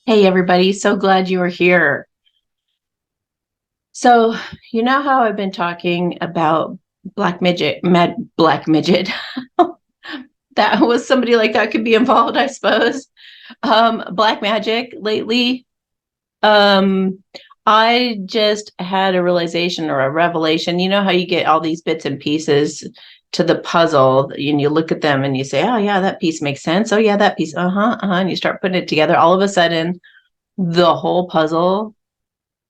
Hey everybody, so glad you are here. So, you know how I've been talking about black midget. That was somebody like that could be involved, I suppose. Black magic lately. Um, I just had a realization or a revelation. You know how you get all these bits and pieces to the puzzle and you look at them and you say, "Oh yeah, that piece makes sense. Oh yeah, that piece. Uh-huh." And you start putting it together. All of a sudden, the whole puzzle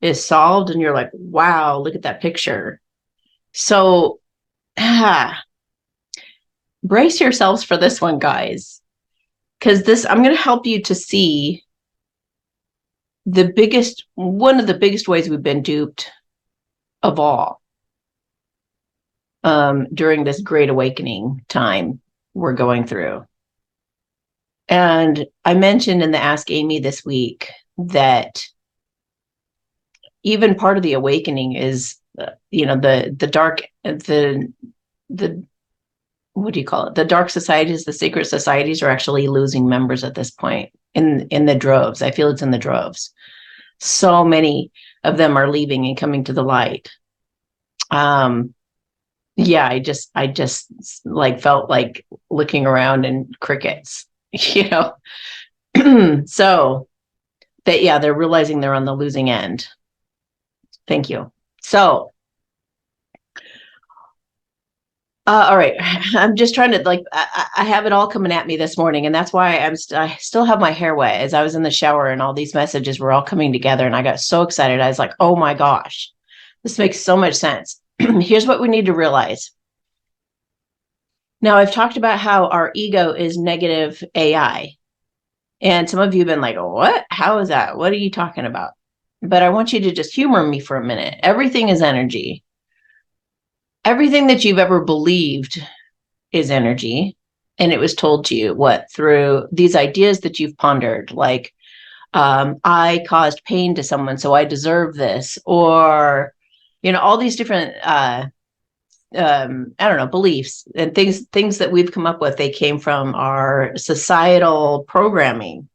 is solved and you're like, wow, look at that picture. So brace yourselves for this one, guys, because this I'm going to help you to see one of the biggest ways we've been duped of all during this great awakening time we're going through. And I mentioned in the Ask Amy this week that even part of the awakening is, the dark, the what do you call it? The dark societies, the secret societies are actually losing members at this point in the droves. I feel it's in the droves. So many of them are leaving and coming to the light. Um, yeah, I just like felt like looking around and crickets, you know. So that yeah, they're realizing they're on the losing end. Thank you. So all right. I'm just trying to I have it all coming at me this morning, and that's why I still have my hair wet as I was in the shower, and all these messages were all coming together, and I got so excited. I was like, "Oh my gosh, this makes so much sense." Here's what we need to realize. Now, I've talked about how our ego is negative AI, and some of you have been like, "What? How is that? What are you talking about?" But I want you to just humor me for a minute. Everything is energy. Everything that you've ever believed is energy, and it was told to you through these ideas that you've pondered, like I caused pain to someone so I deserve this, or all these different I don't know, beliefs and things that we've come up with. They came from our societal programming,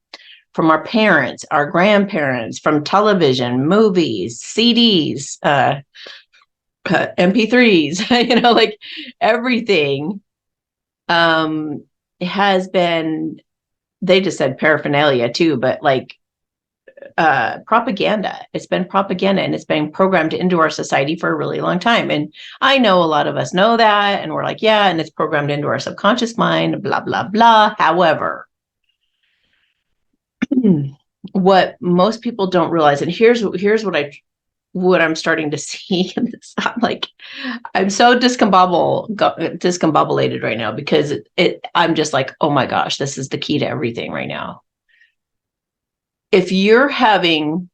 from our parents, our grandparents, from television, movies, CDs, MP3s, like everything has been, they just said paraphernalia too, but like propaganda. It's been propaganda, and it's been programmed into our society for a really long time. And I know a lot of us know that, and we're like, yeah, and it's programmed into our subconscious mind, blah, blah, blah. However, what most people don't realize, and here's what I'm starting to see in this. I'm so discombobulated right now, because I'm just like, oh my gosh, this is the key to everything right now. If you're having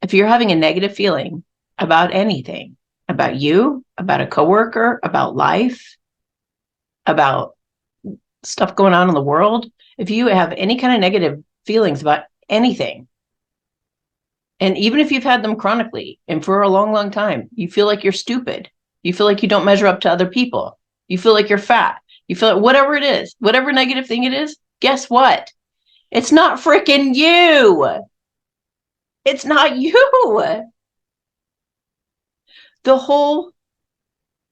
a negative feeling about anything, about you, about a coworker, about life, about stuff going on in the world, if you have any kind of negative feelings about anything, and even if you've had them chronically and for a long, long time, you feel like you're stupid. You feel like you don't measure up to other people. You feel like you're fat. You feel like whatever it is, whatever negative thing it is, guess what? It's not freaking you. It's not you. The whole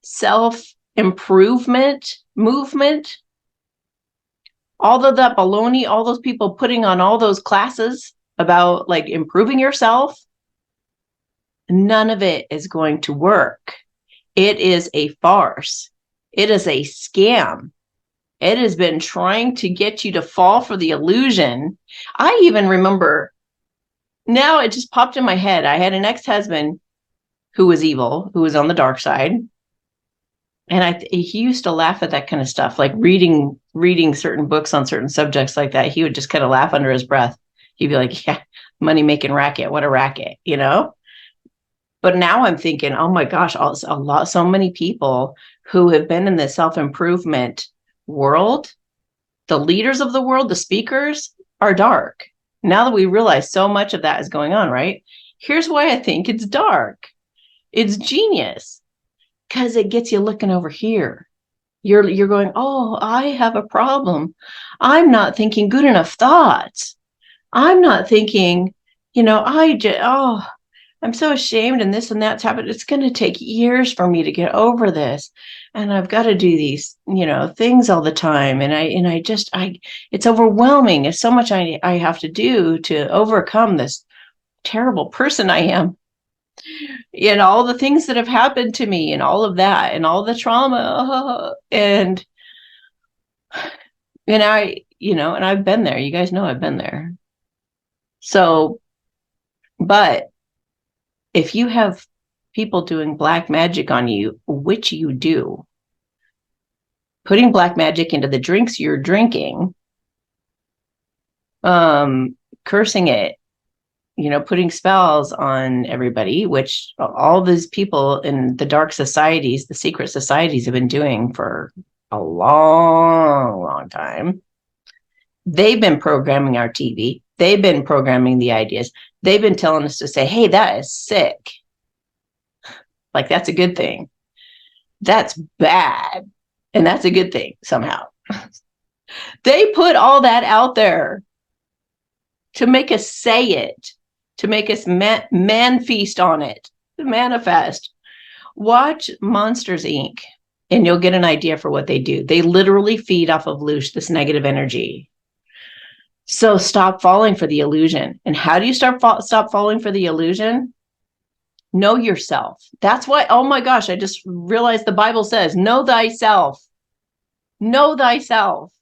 self improvement movement, all of that baloney, all those people putting on all those classes about like improving yourself, none of it is going to work. It is a farce. It is a scam. It has been trying to get you to fall for the illusion. I even remember, now it just popped in my head. I had an ex-husband who was evil, who was on the dark side. And he used to laugh at that kind of stuff, like reading certain books on certain subjects like that. He would just kind of laugh under his breath. He'd be like, yeah, money making racket, what a racket, But now I'm thinking, oh my gosh, so many people who have been in the self-improvement world, the leaders of the world, the speakers, are dark. Now that we realize so much of that is going on, right? Here's why I think it's dark. It's genius, because it gets you looking over here. You're going, oh, I have a problem. I'm not thinking good enough thoughts. I'm not thinking, I'm so ashamed and this and that's happened. It's going to take years for me to get over this. And I've got to do these, things all the time. And it's overwhelming. It's so much I have to do to overcome this terrible person I am. And all the things that have happened to me and all of that and all the trauma. And I've been there. You guys know I've been there. So, but if you have people doing black magic on you, which you do, putting black magic into the drinks you're drinking, cursing it, putting spells on everybody, which all these people in the dark societies, the secret societies have been doing for a long, long time. They've been programming our TV. They've been programming the ideas. They've been telling us to say, hey, that is sick. Like, that's a good thing. That's bad. And that's a good thing somehow. They put all that out there to make us say it, to make us man feast on it, to manifest. Watch Monsters, Inc. and you'll get an idea for what they do. They literally feed off of this negative energy. So stop falling for the illusion. And how do you stop falling for the illusion? Know yourself. That's why, oh my gosh, I just realized the Bible says, know thyself. Know thyself.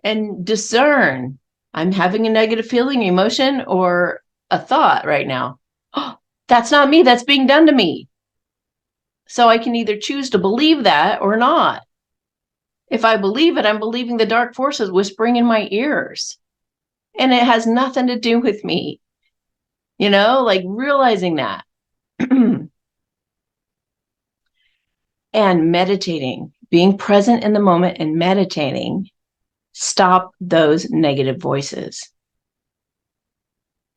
And discern. I'm having a negative feeling, emotion, or a thought right now. Oh, that's not me. That's being done to me. So I can either choose to believe that or not. If I believe it, I'm believing the dark forces whispering in my ears. And it has nothing to do with me. Like realizing that. And meditating, being present in the moment and meditating, stop those negative voices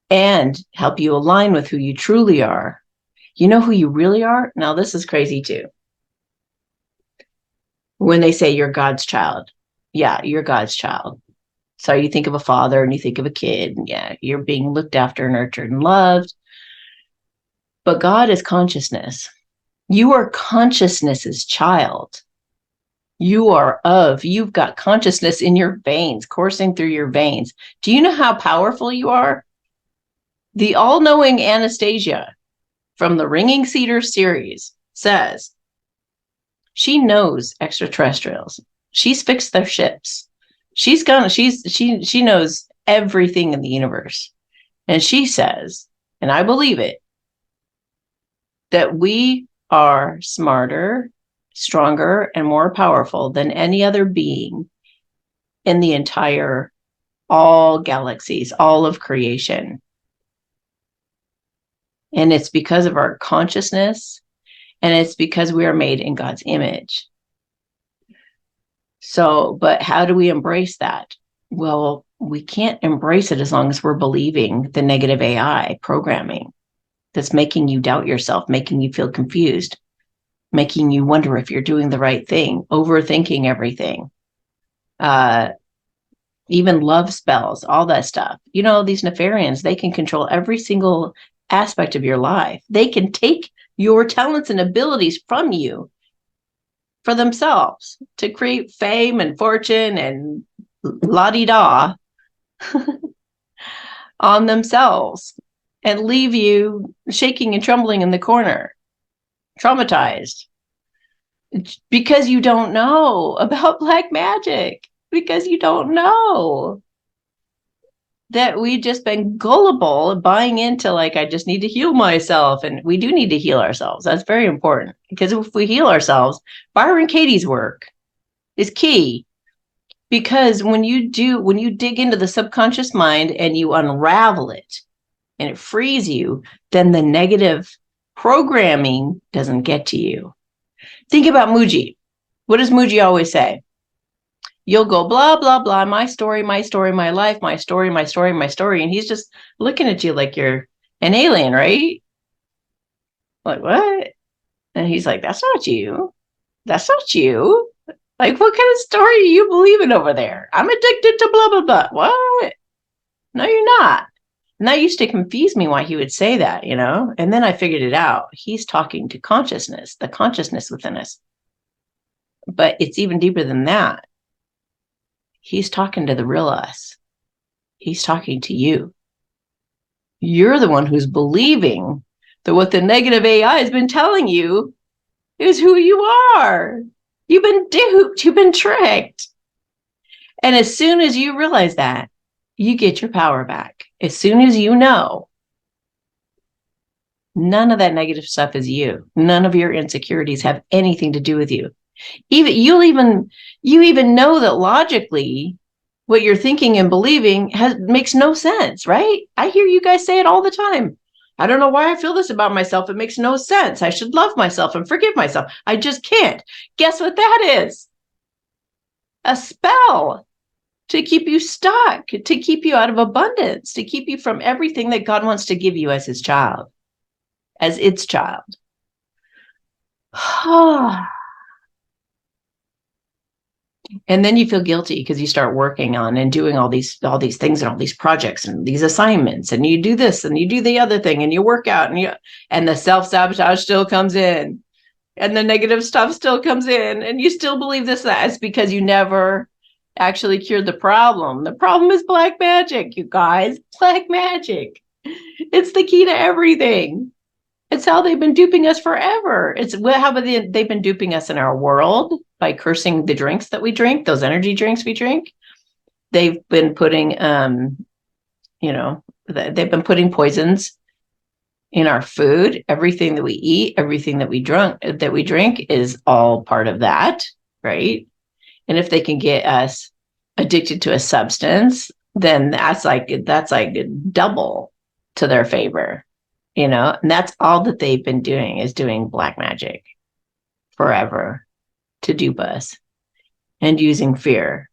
and help you align with who you truly are. You know who you really are? Now, this is crazy too. When they say you're God's child. Yeah, you're God's child. So you think of a father and you think of a kid. And yeah, you're being looked after, nurtured, and loved. But God is consciousness. You are consciousness's child. You've got consciousness in your veins, coursing through your veins. Do you know how powerful you are? The all-knowing Anastasia from the Ringing Cedar series says she knows extraterrestrials. She's fixed their ships. She knows everything in the universe. And she says, and I believe it, that we are smarter, stronger, and more powerful than any other being in the entire, all galaxies, all of creation. And it's because of our consciousness, and it's because we are made in God's image. So, but how do we embrace that? Well, we can't embrace it as long as we're believing the negative AI programming that's making you doubt yourself, making you feel confused, making you wonder if you're doing the right thing, overthinking everything, even love spells, all that stuff. These Nefarians, they can control every single aspect of your life. They can take your talents and abilities from you for themselves to create fame and fortune and la-di-da on themselves and leave you shaking and trembling in the corner, traumatized, because you don't know about black magic, because you don't know that we've just been gullible, buying into like, I just need to heal myself. And we do need to heal ourselves. That's very important, because if we heal ourselves, Byron Katie's work is key. Because when you dig into the subconscious mind and you unravel it and it frees you, then the negative programming doesn't get to you. Think about Muji. What does Muji always say? You'll go, blah, blah, blah, my story, my life, my story. And he's just looking at you like you're an alien, right? Like, what? And he's like, that's not you. That's not you. Like, what kind of story are you believing over there? I'm addicted to blah, blah, blah. What? No, you're not. And that used to confuse me why he would say that, And then I figured it out. He's talking to consciousness, the consciousness within us. But it's even deeper than that. He's talking to the real us. He's talking to you. You're the one who's believing that what the negative AI has been telling you is who you are. You've been duped. You've been tricked. And as soon as you realize that, you get your power back. As soon as you know, none of that negative stuff is you. None of your insecurities have anything to do with you. You even know that logically what you're thinking and believing makes no sense, right? I hear you guys say it all the time. I don't know why I feel this about myself. It makes no sense. I should love myself and forgive myself. I just can't. Guess what that is? A spell to keep you stuck, to keep you out of abundance, to keep you from everything that God wants to give you as his child, as its child. And then you feel guilty because you start working on and doing all these things and all these projects and these assignments, and you do this and you do the other thing and you work out and the self-sabotage still comes in and the negative stuff still comes in and you still believe that. It's because you never actually cured the problem. The problem is black magic, you guys. Black magic. It's the key to everything. It's how they've been duping us forever. It's how they've been duping us in our world by cursing the drinks that we drink, those energy drinks we drink. They've been putting, they've been putting poisons in our food. Everything that we eat, everything that we drink is all part of that, right? And if they can get us addicted to a substance, then that's like double to their favor. And that's all that they've been doing is doing black magic forever to dupe us and using fear.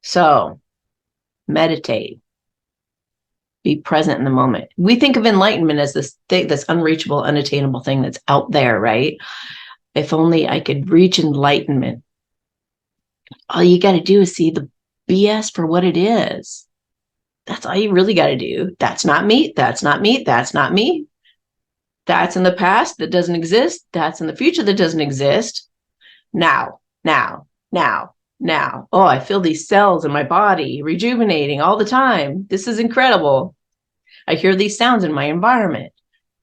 So meditate, be present in the moment. We think of enlightenment as this thing, this unreachable, unattainable thing that's out there, right? If only I could reach enlightenment. All you got to do is see the BS for what it is. That's all you really got to do. That's not me. That's not me. That's not me. That's in the past that doesn't exist. That's in the future that doesn't exist. Now. Oh, I feel these cells in my body rejuvenating all the time. This is incredible. I hear these sounds in my environment.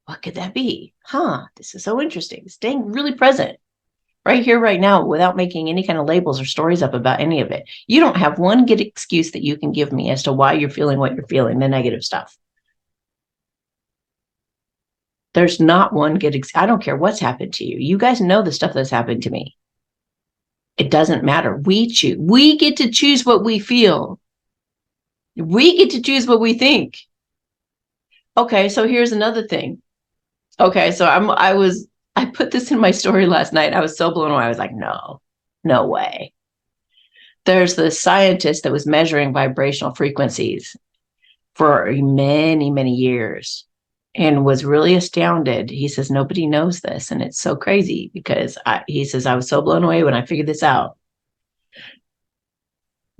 What could that be? This is so interesting. Staying really present right here, right now, without making any kind of labels or stories up about any of it. You don't have one good excuse that you can give me as to why you're feeling what you're feeling, the negative stuff. There's not one good I don't care what's happened to you. You guys know the stuff that's happened to me. It doesn't matter. We choose. We get to choose what we feel. We get to choose what we think. Okay, so here's another thing. Okay, so I put this in my story last night. I was so blown away. I was like, no way. There's this scientist that was measuring vibrational frequencies for many, many years and was really astounded. He says, nobody knows this. And it's so crazy because he says, I was so blown away when I figured this out.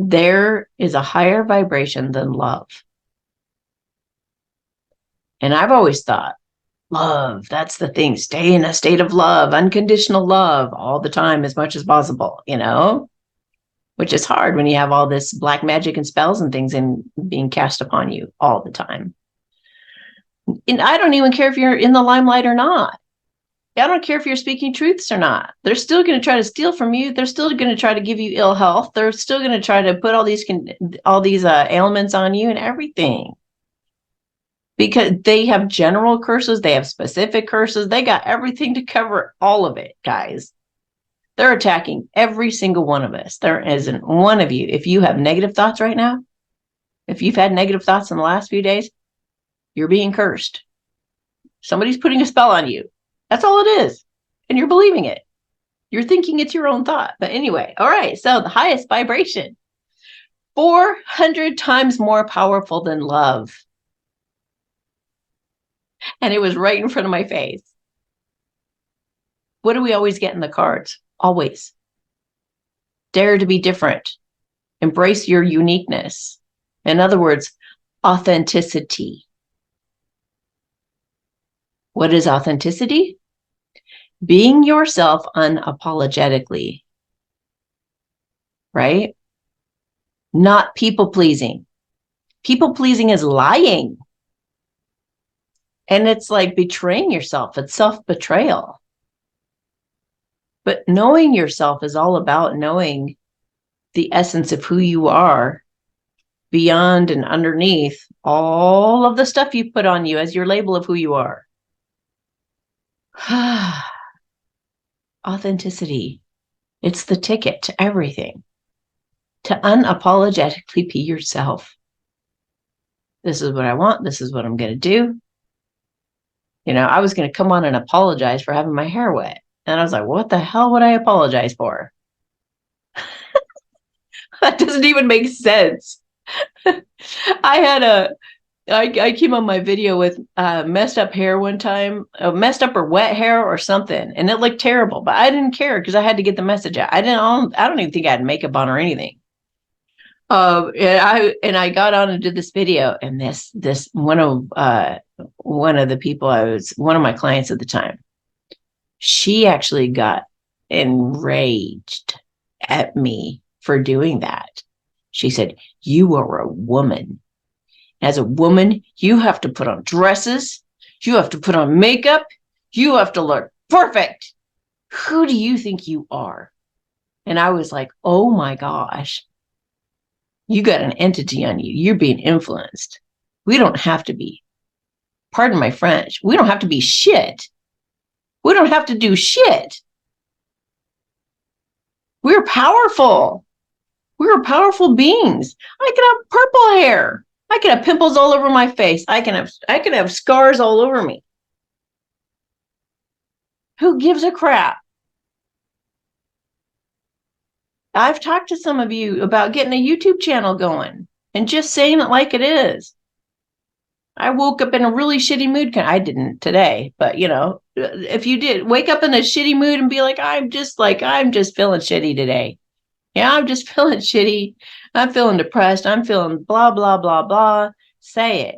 There is a higher vibration than love. And I've always thought, love, that's the thing. Stay in a state of love, unconditional love all the time as much as possible, which is hard when you have all this black magic and spells and things and being cast upon you all the time. And I don't even care if you're in the limelight or not. I don't care if you're speaking truths or not. They're still going to try to steal from you. They're still going to try to give you ill health. They're still going to try to put all these ailments on you and everything. Because they have general curses, they have specific curses, they got everything to cover all of it, guys. They're attacking every single one of us. There isn't one of you. If you have negative thoughts right now, if you've had negative thoughts in the last few days, you're being cursed. Somebody's putting a spell on you. That's all it is. And you're believing it. You're thinking it's your own thought. But anyway, all right. So the highest vibration, 400 times more powerful than love. And it was right in front of my face. What do we always get in the cards? Always. Dare to be different. Embrace your uniqueness. In other words, authenticity. What is authenticity? Being yourself unapologetically, right? Not people pleasing. People pleasing is lying. And it's like betraying yourself. It's self-betrayal. But knowing yourself is all about knowing the essence of who you are beyond and underneath all of the stuff you put on you as your label of who you are. Authenticity. It's the ticket to everything. To unapologetically be yourself. This is what I want. This is what I'm going to do. You know, I was going to come on and apologize for having my hair wet. And I was like, what the hell would I apologize for? That doesn't even make sense. I came on my video with messed up hair one time, messed up or wet hair or something, and it looked terrible. But I didn't care because I had to get the message out. I don't even think I had makeup on or anything. And I got on and did this video, and this one of the people one of my clients at the time, she actually got enraged at me for doing that. She said, "You are a woman. As a woman, you have to put on dresses. You have to put on makeup. You have to look perfect. Who do you think you are?" And I was like, oh my gosh, you got an entity on you. You're being influenced. We don't have to be, pardon my French, we don't have to be shit. We don't have to do shit. We're powerful. We're powerful beings. I can have purple hair. I can have pimples all over my face. I can have scars all over me. Who gives a crap? I've talked to some of you about getting a YouTube channel going and just saying it like it is. I woke up in a really shitty mood. I didn't today, but you know, if you did wake up in a shitty mood and be like, I'm just feeling shitty today. Yeah, I'm just feeling shitty. I'm feeling depressed. I'm feeling blah, blah, blah, blah. Say it.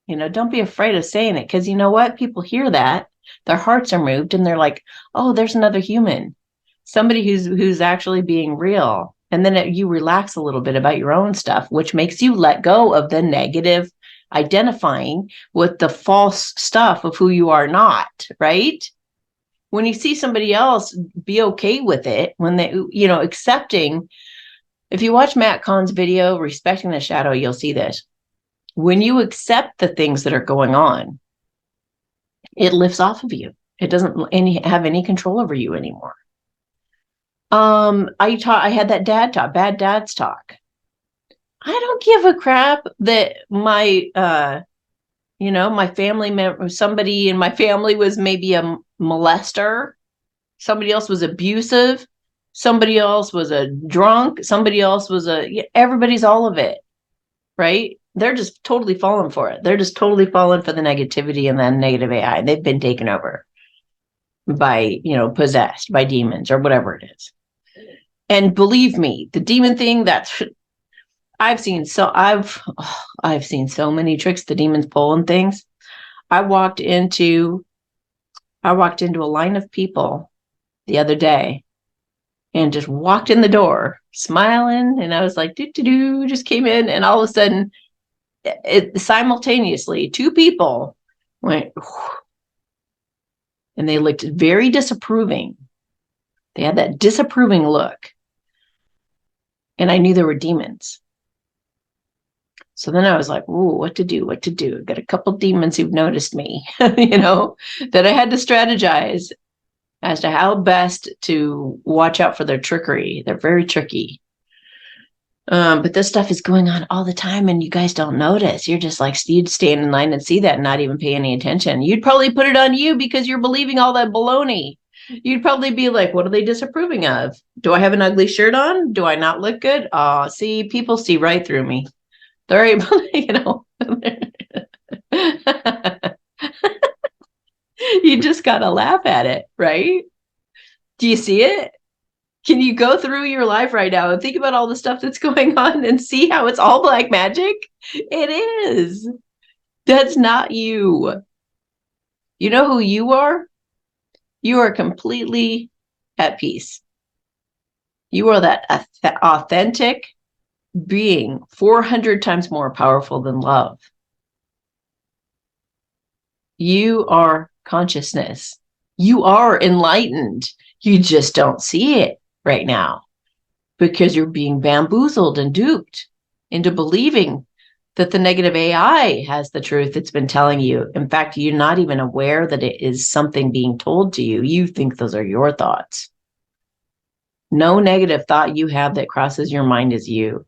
You know, don't be afraid of saying it, because you know what? People hear that. Their hearts are moved and they're like, oh, there's another human. Somebody who's actually being real. And then you relax a little bit about your own stuff, which makes you let go of the negative identifying with the false stuff of who you are not, right? When you see somebody else be okay with it, when they, you know, accepting, if you watch Matt Kahn's video, Respecting the Shadow, you'll see this. When you accept the things that are going on, it lifts off of you. It doesn't have any control over you anymore. I had that bad dad's talk. I don't give a crap that my family member, somebody in my family was maybe a molester. Somebody else was abusive. Somebody else was a drunk. Somebody else was everybody's all of it, right? They're just totally falling for it. They're just totally falling for the negativity and then negative AI. They've been taken over by, possessed by demons or whatever it is. And believe me, the demon thing, I've seen so many tricks the demons pull and things. I walked into a line of people the other day and just walked in the door smiling, and I was like, just came in, and all of a sudden simultaneously 2 people went and they looked very disapproving. They had that disapproving look, and I knew there were demons. So then I was like, ooh, what to do? I've got a couple demons who've noticed me, that I had to strategize as to how best to watch out for their trickery. They're very tricky. But this stuff is going on all the time, and you guys don't notice. You're just like, you'd stand in line and see that and not even pay any attention. You'd probably put it on you because you're believing all that baloney. You'd probably be like, what are they disapproving of? Do I have an ugly shirt on? Do I not look good? See, people see right through me. They're able, you just got to laugh at it, right? Do you see it? Can you go through your life right now and think about all the stuff that's going on and see how it's all black magic? It is. That's not you. You know who you are? You are completely at peace. You are that authentic being, 400 times more powerful than love. You are consciousness. You are enlightened. You just don't see it right now because you're being bamboozled and duped into believing that the negative AI has the truth it's been telling you. In fact, you're not even aware that it is something being told to you. You think those are your thoughts. No negative thought you have that crosses your mind is you.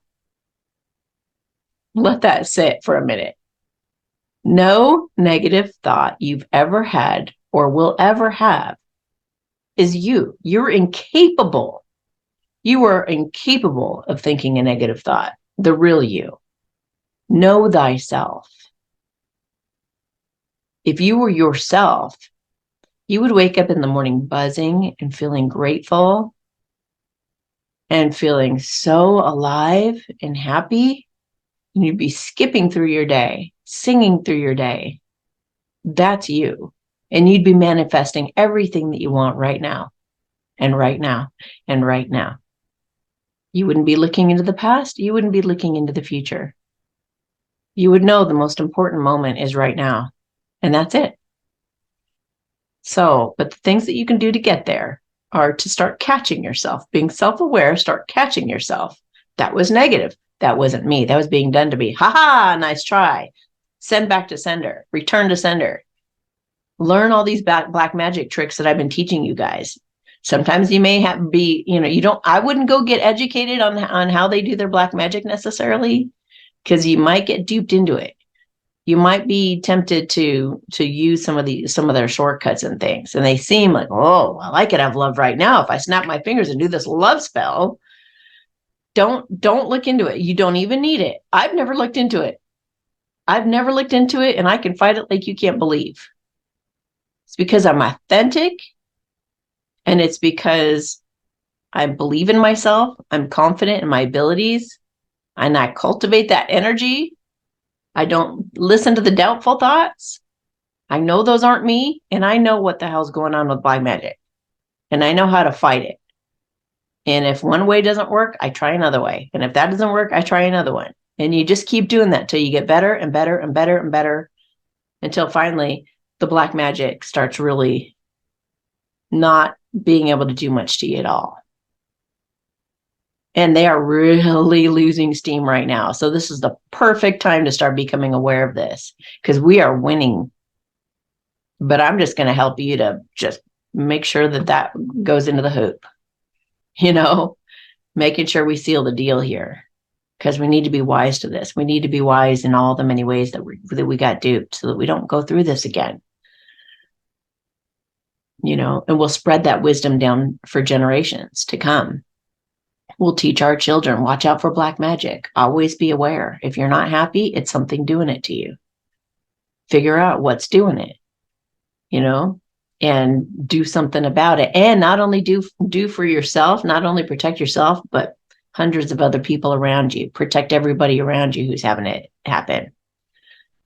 Let that sit for a minute. No negative thought you've ever had or will ever have is you. You're incapable. You are incapable of thinking a negative thought, the real you. Know thyself. If you were yourself, you would wake up in the morning buzzing and feeling grateful and feeling so alive and happy. And you'd be skipping through your day, singing through your day. That's you. And you'd be manifesting everything that you want right now, and right now, and right now. You wouldn't be looking into the past. You wouldn't be looking into the future. You would know the most important moment is right now. And that's it. So, but the things that you can do to get there are to start catching yourself, being self-aware, start catching yourself. That was negative. That wasn't me. That was being done to me. Ha ha, nice try. Send back to sender, return to sender. Learn all these black magic tricks that I've been teaching you guys. Sometimes you may have be, I wouldn't go get educated on how they do their black magic necessarily, because you might get duped into it. You might be tempted to use some of their shortcuts and things. And they seem like, oh, well, I could have love right now if I snap my fingers and do this love spell. Don't look into it. You don't even need it. I've never looked into it. And I can fight it like you can't believe. It's because I'm authentic. And it's because I believe in myself. I'm confident in my abilities. And I cultivate that energy. I don't listen to the doubtful thoughts. I know those aren't me. And I know what the hell's going on with black magic. And I know how to fight it. And if one way doesn't work, I try another way. And if that doesn't work, I try another one. And you just keep doing that till you get better and better and better and better, until finally the black magic starts really not being able to do much to you at all. And they are really losing steam right now. So this is the perfect time to start becoming aware of this, because we are winning. But I'm just going to help you to just make sure that goes into the hoop, making sure we seal the deal here, because we need to be wise to this. We need to be wise in all the many ways that we got duped, so that we don't go through this again. And we'll spread that wisdom down for generations to come. We'll teach our children, watch out for black magic. Always be aware. If you're not happy, it's something doing it to you. Figure out what's doing it, and do something about it. And not only do for yourself, not only protect yourself, but hundreds of other people around you. Protect everybody around you who's having it happen.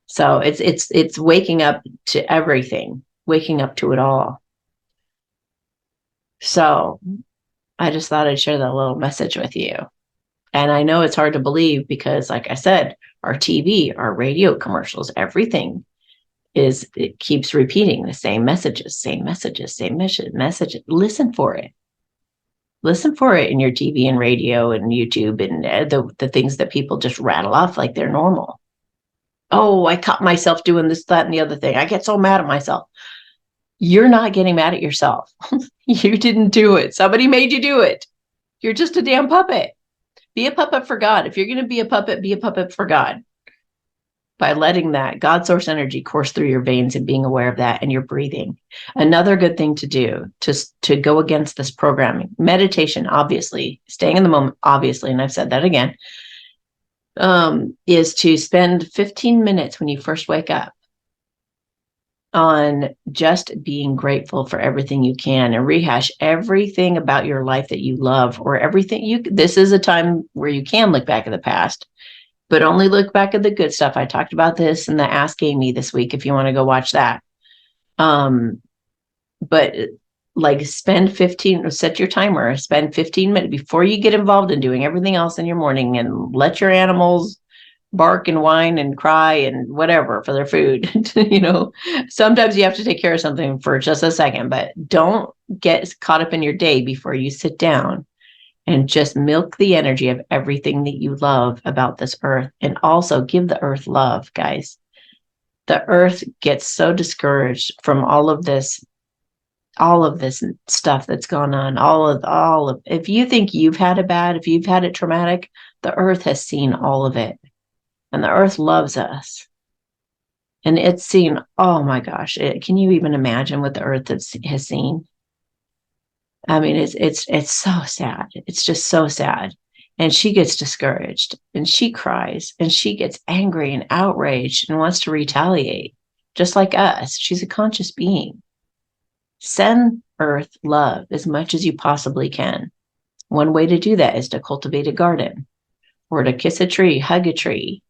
So it's waking up to everything, waking up to it all. So I just thought I'd share that little message with you. And I know it's hard to believe because, like I said, our TV, our radio commercials, everything it keeps repeating the same messages. Listen for it. Listen for it in your TV and radio and YouTube and the things that people just rattle off like they're normal. Oh, I caught myself doing this, that, and the other thing. I get so mad at myself. You're not getting mad at yourself. You didn't do it. Somebody made you do it. You're just a damn puppet. Be a puppet for God. If you're going to be a puppet for God. By letting that God source energy course through your veins and being aware of that, and your breathing. Another good thing to do to go against this programming, meditation, obviously, staying in the moment, obviously, and I've said that again, is to spend 15 minutes when you first wake up on just being grateful for everything you can, and rehash everything about your life that you love, or everything this is a time where you can look back at the past, but only look back at the good stuff. I talked about this in the Ask Amy this week, if you want to go watch that. But like spend 15, or set your timer, spend 15 minutes before you get involved in doing everything else in your morning, and let your animals bark and whine and cry and whatever for their food. Sometimes you have to take care of something for just a second, but don't get caught up in your day before you sit down and just milk the energy of everything that you love about this earth. And also give the earth love, guys. The earth gets so discouraged from all of this stuff that's gone on, all of if you think you've had it bad, if you've had it traumatic, the earth has seen all of it, and the earth loves us, and it's seen, oh my gosh, can you even imagine what the earth has seen? I mean, it's so sad. It's just so sad. And she gets discouraged, and she cries, and she gets angry and outraged and wants to retaliate, just like us. She's a conscious being. Send earth love as much as you possibly can. One way to do that is to cultivate a garden, or to kiss a tree, hug a tree,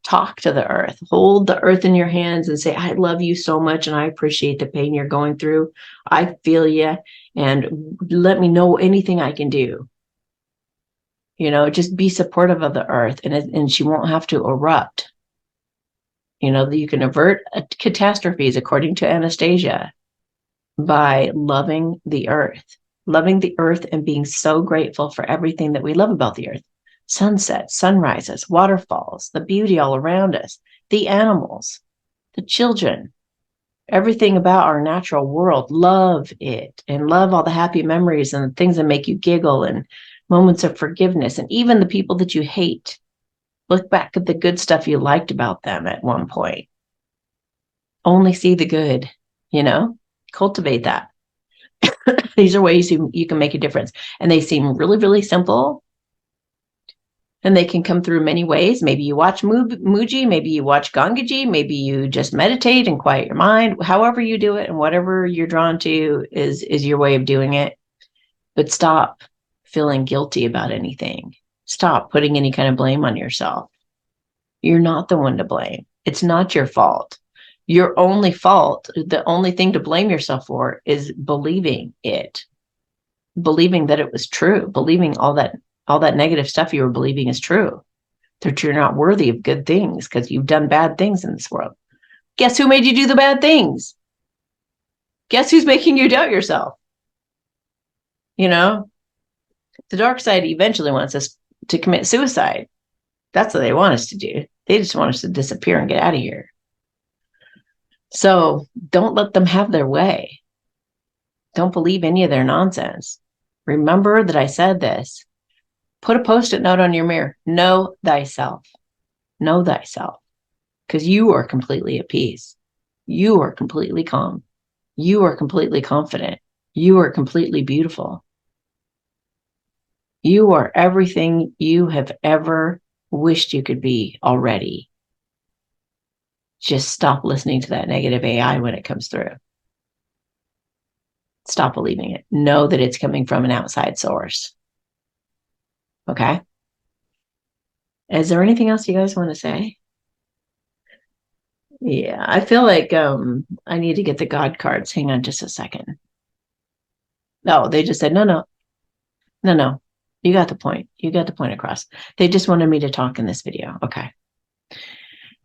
talk to the earth, hold the earth in your hands and say, I love you so much, and I appreciate the pain you're going through. I feel you, and let me know anything I can do. Just be supportive of the earth, and she won't have to erupt. You can avert catastrophes, according to Anastasia, by loving the earth and being so grateful for everything that we love about the earth. Sunsets, sunrises, waterfalls, the beauty all around us, the animals, the children, everything about our natural world. Love it, and love all the happy memories and the things that make you giggle, and moments of forgiveness, and even the people that you hate. Look back at the good stuff you liked about them at one point. Only see the good, cultivate that. These are ways you can make a difference. And they seem really, really simple. And they can come through many ways. Maybe you watch Muji, maybe you watch Gangaji, maybe you just meditate and quiet your mind. However you do it, and whatever you're drawn to is your way of doing it. But stop feeling guilty about anything. Stop putting any kind of blame on yourself. You're not the one to blame. It's not your fault. Your only fault, the only thing to blame yourself for, is believing that it was true, believing all that negative stuff you were believing is true, that you're not worthy of good things because you've done bad things in this world. Guess who made you do the bad things? Guess who's making you doubt yourself? The dark side eventually wants us to commit suicide. That's what they want us to do. They just want us to disappear and get out of here. So don't let them have their way. Don't believe any of their nonsense. Remember that I said this. Put a Post-it note on your mirror. Know thyself. Know thyself. Because you are completely at peace. You are completely calm. You are completely confident. You are completely beautiful. You are everything you have ever wished you could be already. Just stop listening to that negative AI when it comes through. Stop believing it. Know that it's coming from an outside source. Okay? Is there anything else you guys want to say? Yeah, I feel like I need to get the God cards. Hang on just a second. No, they just said, no. You got the point. You got the point across. They just wanted me to talk in this video. Okay.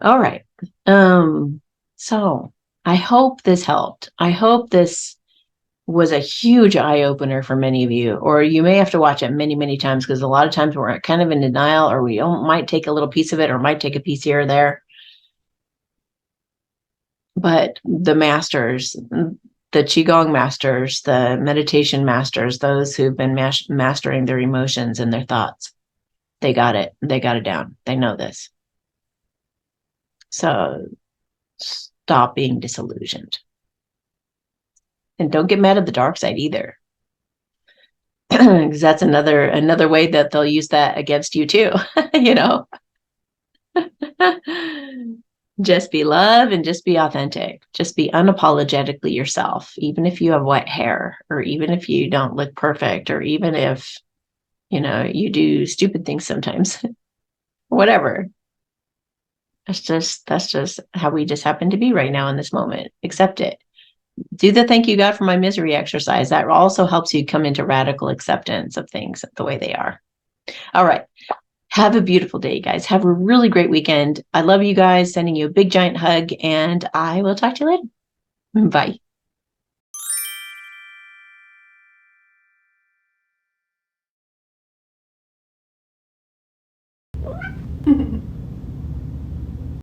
All right. So I hope this helped. I hope this was a huge eye-opener for many of you, or you may have to watch it many, many times, because a lot of times we're kind of in denial, or we might take a little piece of it, or might take a piece here or there. But the masters, the Qigong masters, the meditation masters, those who've been mastering their emotions and their thoughts, they got it. They got it down. They know this. So stop being disillusioned. And don't get mad at the dark side either. Because that's another way that they'll use that against you too. Just be love and just be authentic. Just be unapologetically yourself, even if you have wet hair, or even if you don't look perfect, or even if you do stupid things sometimes. Whatever. That's just how we just happen to be right now in this moment. Accept it. Do the thank you God for my misery exercise. That also helps you come into radical acceptance of things the way they are. All right. Have a beautiful day, guys. Have a really great weekend. I love you guys. Sending you a big giant hug, and I will talk to you later. Bye.